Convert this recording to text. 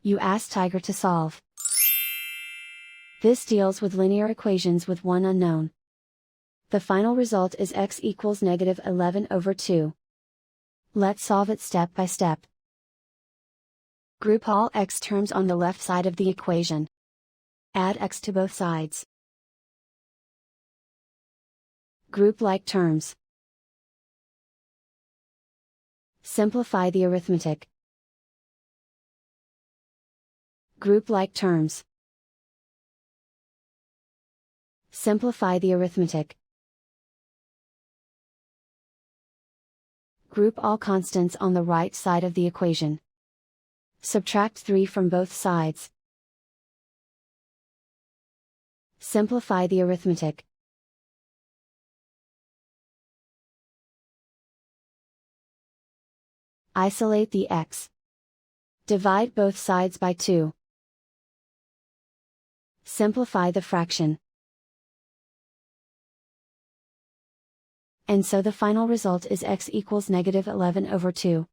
You ask Tiger to solve. This deals with linear equations with one unknown. The final result is x equals -11/2. Let's solve it step by step. Group all x terms on the left side of the equation. Add x to both sides. Group like terms. Simplify the arithmetic. Group like terms. Simplify the arithmetic. Group all constants on the right side of the equation. Subtract 3 from both sides. Simplify the arithmetic. Isolate the x. Divide both sides by 2. Simplify the fraction. And so the final result is x equals -11/2.